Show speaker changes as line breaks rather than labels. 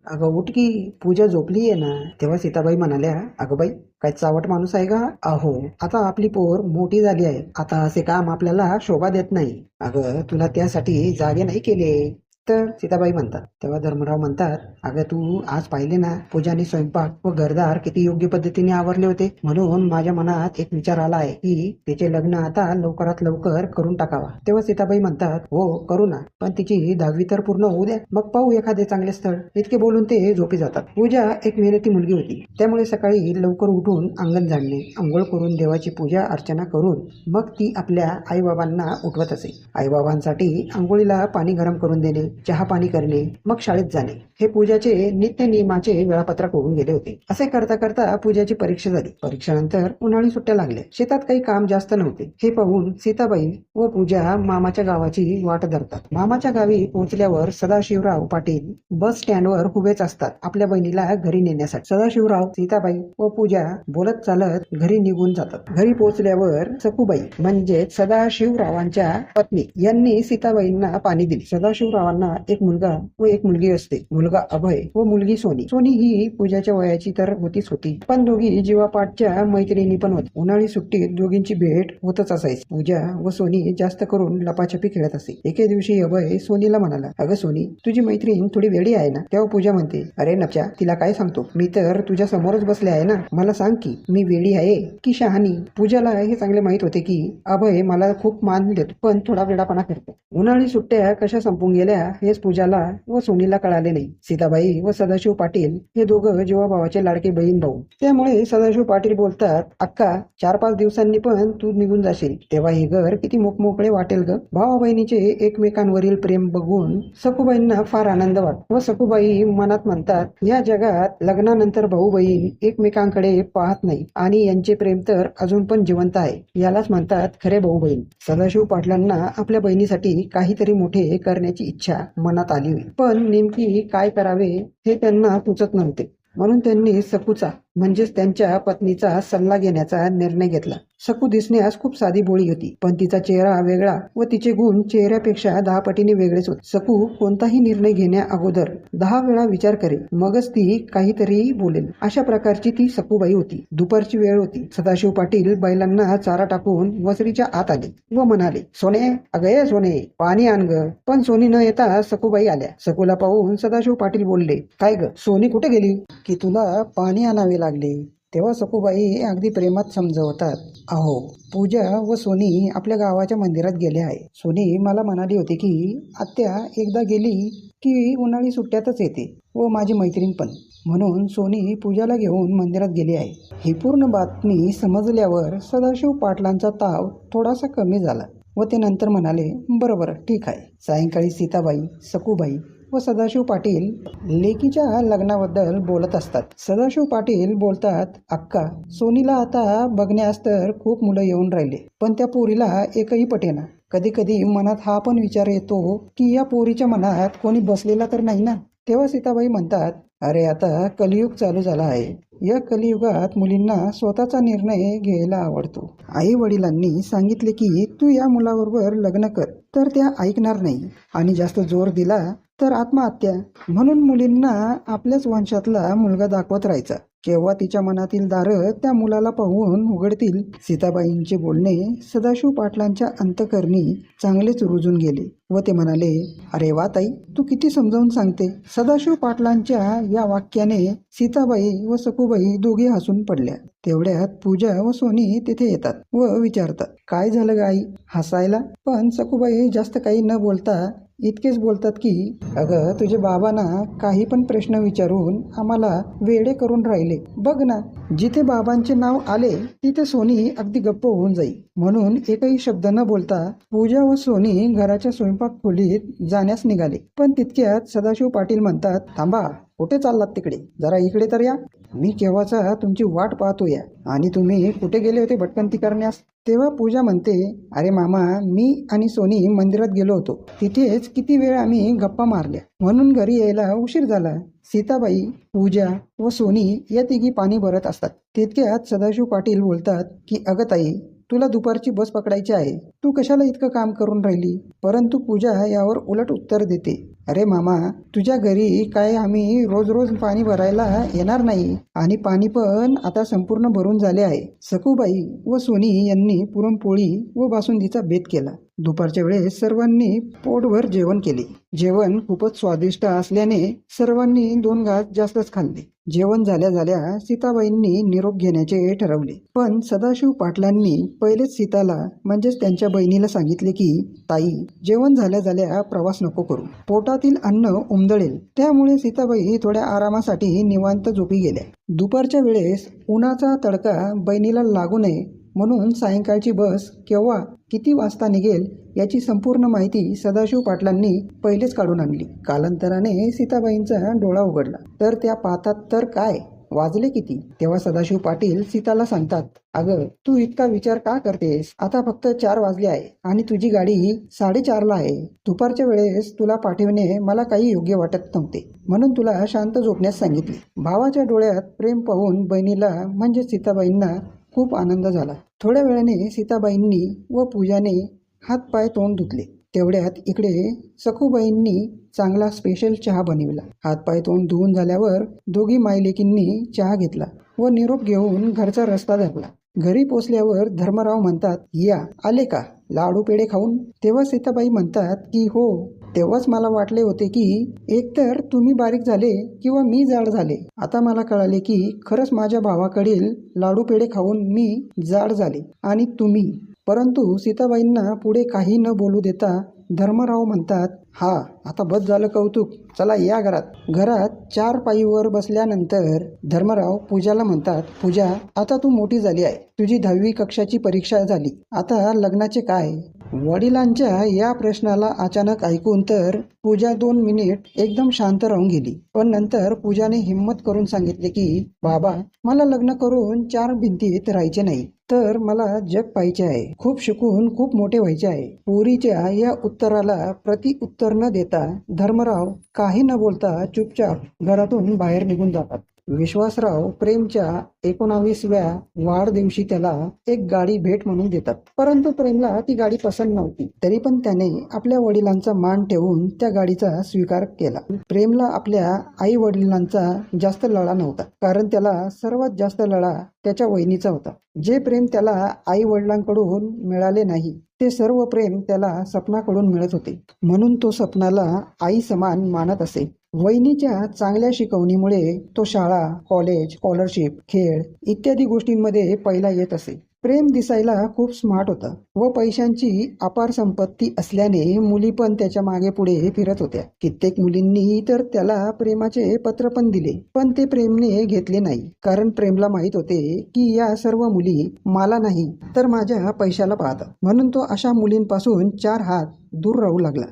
अगं उठ की, पूजा झोपली आहे ना. तेव्हा सीताबाई म्हणाल्या, अगं बाई, काय चावट माणूस आहे का? अहो, आता आपली पोर मोठी झाली आहे, आता असे काम आपल्याला शोभा देत नाही. अगं तुला त्यासाठी जागे नाही केले. तर सीताबाई म्हणतात. तेव्हा धर्मराव म्हणतात, अगं तू आज पाहिले ना, पूजाने स्वयंपाक व घरदार किती योग्य पद्धतीने आवरले होते. म्हणून माझ्या मनात एक विचार आला आहे की तिचे लग्न आता लवकरात लवकर करून टाकावा. तेव्हा सीताबाई म्हणतात, हो करू ना, पण तिची 10वी तर पूर्ण होऊ द्या, मग पाहू एखादे चांगले स्थळ. इतके बोलून ते झोपी जातात. पूजा एक मेहनती मुलगी होती, त्यामुळे सकाळी लवकर उठून अंगण झाडणे, आंघोळ करून देवाची पूजा अर्चना करून मग ती आपल्या आईबाबांना उठवत असे. आईबाबांसाठी आंघोळीला पाणी गरम करून देणे, चहा पाणी करणे, मग शाळेत जाणे, हे पूजाचे नित्य नियमाचे वेळापत्रक होऊन गेले होते. असे करता करता पूजाची परीक्षा झाली. परीक्षेनंतर उन्हाळी सुट्ट्या लागल्या. शेतात काही काम जास्त नव्हते. हे पाहून सीताबाई व पूजा मामाच्या गावाची वाट धरतात. मामाच्या गावी पोहोचल्यावर सदाशिवराव पाटील बस स्टँडवर उभेच असतात आपल्या बहिणीला घरी नेण्यासाठी. सदाशिवराव, सीताबाई व पूजा बोलत चालत घरी निघून जातात. घरी पोहोचल्यावर सखूबाई म्हणजे सदाशिवरावांच्या पत्नी यांनी सीताबाईंना पाणी दिले. सदाशिवरावांना एक मुलगा व एक मुलगी असते. मुलगा अभय व मुलगी सोनी. सोनी ही पूजाच्या वयाची तर होतीच होती, पण दोघी जीवापाठच्या मैत्रिणी पण होती. उन्हाळी सुट्टीत दोघींची भेट होतच असायची. पूजा व सोनी जास्त करून लपाछपी खेळत असे. एके दिवशी अभय सोनीला म्हणाला, अगं सोनी, तुझी मैत्रीण थोडी वेडी आहे ना? तेव्हा पूजा म्हणते, अरे नपच्या, तिला काय सांगतो, मी तर तुझ्या समोरच बसले आहे ना, मला सांग की मी वेडी आहे की शहाणी? पूजाला हे चांगले माहित होते की अभय मला खूप मान देतो, पण थोडा वेडापणा करतो. उन्हाळी सुट्ट्या कशा संपून गेल्या हेच पूजाला व सोनीला कळाले नाही. सीताबाई व सदाशिव पाटील हे दोघं जीवाभावाचे लाडके बहीण भाऊ. त्यामुळे सदाशिव पाटील बोलतात, अक्का, 4-5 दिवसांनी पण तू निघून जाशील, तेव्हा हे घर किती मोकमोकळे वाटेल ग. भावा बहिणीचे एकमेकांवरील प्रेम बघून सखूबाईंना फार आनंद वाटतो व सखूबाई मनात म्हणतात, या जगात लग्नानंतर भाऊ बहीण एकमेकांकडे पाहत नाही आणि यांचे प्रेम तर अजून पण जिवंत आहे. यालाच म्हणतात खरे भाऊ बहीण. सदाशिव पाटलांना आपल्या बहिणीसाठी काहीतरी मोठे करण्याची इच्छा मनात आली होती, पण नेमकी काय करावे हे त्यांना सुचत नव्हते. म्हणून त्यांनी सकूचा म्हणजेच त्यांच्या पत्नीचा सल्ला घेण्याचा निर्णय घेतला. सकू दिसण्यास खूप साधी भोळी होती, पण तिचा चेहरा वेगळा व तिचे गुण चेहऱ्यापेक्षा 10 पटीने वेगळेच होते. सकू कोणताही निर्णय घेण्या अगोदर 10 वेळा विचार करेल, मगच ती काहीतरी बोलेल. अशा प्रकारची ती सकूबाई होती. दुपारची वेळ होती. सदाशिव पाटील बैलांना चारा टाकून वसरीच्या आत आले व म्हणाले, सोने, अगं सोने, पाणी आण ग. पण सोनी न येता सकूबाई आल्या. सकूला पाहून सदाशिव पाटील बोलले, काय ग सोनी, कुठे गेली की तुला पाणी आणावे लागले? तेव्हा सकूबाई अगदी प्रेमात समजवतात, अहो, पूजा व सोनी आपल्या गावाच्या मंदिरात गेले आहे. सोनी मला म्हणाली होती की आत्या एकदा गेली की उन्हाळी सुट्ट्यातच येते व माझी मैत्रीण पण, म्हणून सोनी पूजाला घेऊन मंदिरात गेली आहे. ही पूर्ण बातमी समजल्यावर सदाशिव पाटलांचा ताव थोडासा कमी झाला व ते नंतर म्हणाले, बरोबर, ठीक आहे. सायंकाळी सीताबाई, सकूबाई व सदाशिव पाटील लेकीच्या लग्नाबद्दल बोलत असतात. सदाशिव पाटील बोलतात, अक्का, सोनीला आता बघण्यास तर खूप मुलं येऊन राहिले, पण त्या पोरीला एकही पटेना. कधी कधी मनात हा पण विचार येतो की या पोरीच्या मनात कोणी बसलेला तर नाही ना? तेव्हा सीताबाई म्हणतात, अरे आता कलियुग चालू झाला आहे. या कलियुगात मुलींना स्वतःचा निर्णय घ्यायला आवडतो. आई वडिलांनी सांगितले की तू या मुलाबरोबर लग्न कर, तर त्या ऐकणार नाही आणि जास्त जोर दिला तर आत्महत्या. म्हणून मुलींना आपल्याच वंशातला मुलगा दाखवत राहायचा. केव्हा तिच्या मनातील दारं त्या मुलाला पाहून उघडतील. सीताबाईंचे बोलणे सदाशिव पाटलांच्या अंतःकरणी चांगलेच रुजून गेले व ते म्हणाले, अरे वा ताई, तू किती समजावून सांगते. सदाशिव पाटलांच्या या वाक्याने सीताबाई व सकूबाई दोघे हसून पडल्या. तेवढ्यात पूजा व सोनी तिथे येतात व विचारतात, काय झालं ग आई, हसायला? पण सकूबाई जास्त काही न बोलता इतकेच बोलतात की अगं, तुझे बाबा ना काही पण प्रश्न विचारून आम्हाला वेडे करून राहिले बघ ना. जिथे बाबांचे नाव आले तिथे सोनी अगदी गप्प होऊन जाई. म्हणून एकही शब्द न बोलता पूजा व सोनी घराच्या स्वयंपाक खोलीत जाण्यास निघाले. पण तितक्यात सदाशिव पाटील म्हणतात, थांबा, कुठे चाललात तिकडे, जरा इकडे तर या. मी केव्हाचा तुमची वाट पाहतो या, आणि तुम्ही कुठे गेले होते भटकंती करण्यास? तेव्हा पूजा म्हणते, अरे मामा, मी आणि सोनी मंदिरात गेलो होतो. तिथेच किती वेळ आम्ही गप्पा मारल्या, म्हणून घरी यायला उशीर झाला. सीताबाई, पूजा व सोनी या तिघी पाणी भरत असतात. तितक्यात सदाशिव पाटील बोलतात की अगं ताई, तुला दुपारची बस पकडायची आहे, तू कशाला इतकं काम करून राहिली? परंतु पूजा यावर उलट उत्तर देते, अरे मामा, तुझ्या घरी काय आम्ही रोज रोज पाणी भरायला येणार नाही आणि पाणी पण आता संपूर्ण भरून झाले आहे. सखूबाई व सोनी यांनी पुरणपोळी व बासुंदीचा बेत केला. दुपारच्या वेळेस सर्वांनी पोटभर जेवण केले. जेवण खूपच स्वादिष्ट असल्याने सर्वांनी 2 घास जास्तच खाल्ले. जेवण झाल्या झाल्या सीताबाईंनी निरोप घेण्याचे ठरवले. पण सदाशिव पाटलांनी पहिलेच सीताला म्हणजेच त्यांच्या बहिणीला सांगितले की ताई, जेवण झाल्या झाल्या प्रवास नको करू, पोटातील अन्न उमदळेल. त्यामुळे सीताबाई थोड्या आरामासाठी निवांत झोपी गेल्या. दुपारच्या वेळेस उन्हाचा तडका बहिणीला लागू नये म्हणून सायंकाळची बस केव्हा किती वाजता निघेल याची संपूर्ण माहिती सदाशिव पाटलांनी पहिलेच काढून आणली. कालांतराने सीताबाईंचा डोळा उघडला तर त्या पाहतात तर काय, वाजले किती. तेव्हा सदाशिव पाटील सीताला सांगतात, अगं तू इतका विचार का करतेस? आता फक्त 4 वाजले आहे आणि तुझी गाडी 4:30ला आहे. दुपारच्या वेळेस तुला पाठवणे मला काही योग्य वाटत नव्हते म्हणून तुला शांत झोपण्यास सांगितले. भावाच्या डोळ्यात प्रेम पाहून बहिणीला म्हणजे सीताबाईंना खूप आनंद झाला. थोड्या वेळाने सीताबाईंनी व पूजाने हात पाय तोंड धुतले. तेवढ्यात इकडे सखूबाईंनी चांगला स्पेशल चहा बनविला. हात पाय तोंड धुवून झाल्यावर दोघी मायलेकींनी चहा घेतला व निरोप घेऊन घरचा रस्ता धरला. घरी पोचल्यावर धर्मराव म्हणतात, या आले का लाडू पेढे खाऊन? तेव्हा सीताबाई म्हणतात की हो, तेव्हाच मला वाटले होते की एकतर तुम्ही बारीक झाले किंवा मी जाड झाले. आता मला कळाले की खरंच माझ्या भावाकडील लाडू पेढे खाऊन मी जाड झाले आणि तुम्ही. परंतु सीताबाईंना पुढे काही न बोलू देता धर्मराव म्हणतात, हा आता बस झालं कौतुक, चला या घरात. घरात 4 पायीवर बसल्यानंतर धर्मराव पूजाला म्हणतात, पूजा आता तू मोठी झाली आहे, तुझी 10वी कक्षाची परीक्षा झाली, आता लग्नाचे काय? वडिलांच्या या प्रश्नाला अचानक ऐकून तर पूजा 2 मिनिट एकदम शांत राहून गेली. पण नंतर पूजाने हिम्मत करून सांगितले की बाबा, मला लग्न करून 4 भिंतीत राहायचे नाही, तर मला जग पाहायचे आहे. खूप शिकून खूप मोठे व्हायचे आहे. पोरीच्या या उत्तराला प्रति उत्तर न देता धर्मराव काही न बोलता चुपचाप घरातून बाहेर निघून जातात. विश्वासराव प्रेमच्या 19व्या वाढदिवशी त्याला एक गाडी भेट म्हणून देतात. परंतु प्रेमला ती गाडी पसंत नव्हती. तरी पण त्याने आपल्या वडिलांचा मान ठेवून त्या गाडीचा स्वीकार केला. प्रेमला आपल्या आई वडिलांचा जास्त लळा नव्हता, कारण त्याला सर्वात जास्त लळा त्याच्या वहिनीचा होता. जे प्रेम त्याला आई वडिलांकडून मिळाले नाही ते सर्व प्रेम त्याला सपनाकडून मिळत होते. म्हणून तो सपनाला आई समान मानत असे. वहिनीच्या चांगल्या शिकवणीमुळे तो शाळा, कॉलेज, स्कॉलरशिप, खेळ इत्यादी गोष्टींमध्ये पहिला येत असे. प्रेम दिसायला खूप स्मार्ट होता व पैशांची अपार संपत्ती असल्याने मुली पण त्याच्या मागे पुढे फिरत होत्या. कित्येक मुलींनी तर त्याला प्रेमाचे पत्र पण दिले, पण ते प्रेमने घेतले नाही, कारण प्रेमला माहित होते की या सर्व मुली मला नाही तर माझ्या पैशाला पाहतात. म्हणून तो अशा मुलींपासून 4 हात दूर राहू लागला.